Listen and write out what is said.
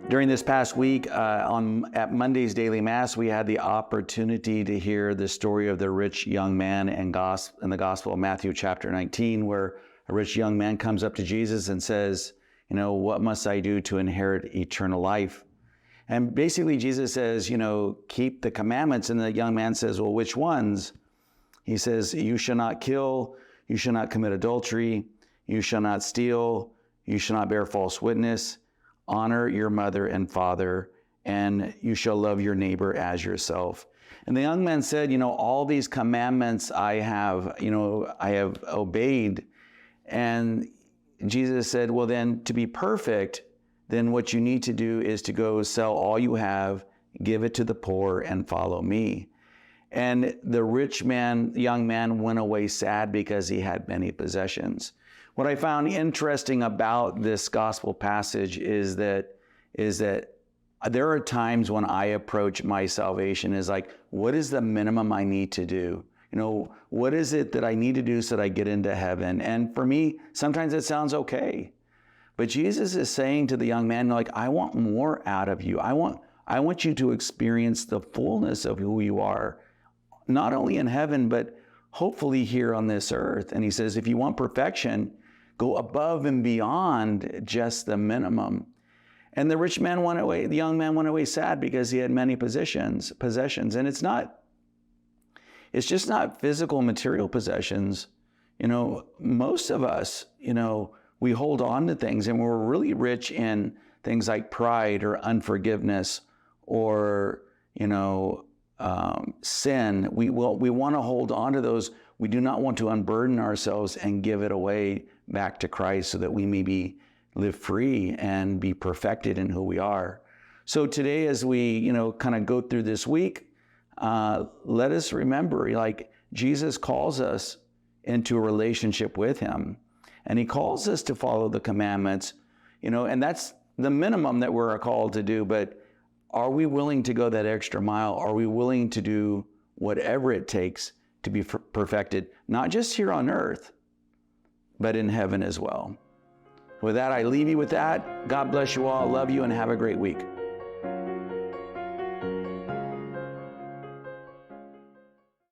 During this past week, at Monday's Daily Mass, we had the opportunity to hear the story of the rich young man in the Gospel of Matthew chapter 19, where a rich young man comes up to Jesus and says, what must I do to inherit eternal life? And basically Jesus says, keep the commandments. And the young man says, well, which ones? He says, you shall not kill, you shall not commit adultery, you shall not steal, you shall not bear false witness, honor your mother and father, and you shall love your neighbor as yourself. And the young man said, all these commandments I have obeyed. And Jesus said, well, then to be perfect, then what you need to do is to go sell all you have, give it to the poor, and follow me. And the young man went away sad because he had many possessions. What I found interesting about this gospel passage is that there are times when I approach my salvation as like, what is the minimum I need to do? What is it that I need to do so that I get into heaven? And for me, sometimes it sounds okay. But Jesus is saying to the young man, I want more out of you. I want you to experience the fullness of who you are, not only in heaven, but hopefully here on this earth. And he says, if you want perfection, go above and beyond just the minimum. And the young man went away sad because he had many possessions. And it's just not physical material possessions. Most of us, we hold on to things, and we're really rich in things like pride or unforgiveness or, sin. We want to hold on to those. We do not want to unburden ourselves and give it away back to Christ so that we may live free and be perfected in who we are. So today, as we, kind of go through this week, let us remember, Jesus calls us into a relationship with him, and he calls us to follow the commandments, and that's the minimum that we're called to do. But are we willing to go that extra mile? Are we willing to do whatever it takes to be perfected, not just here on earth, but in heaven as well? With that, I leave you with that. God bless you all. Love you, and have a great week.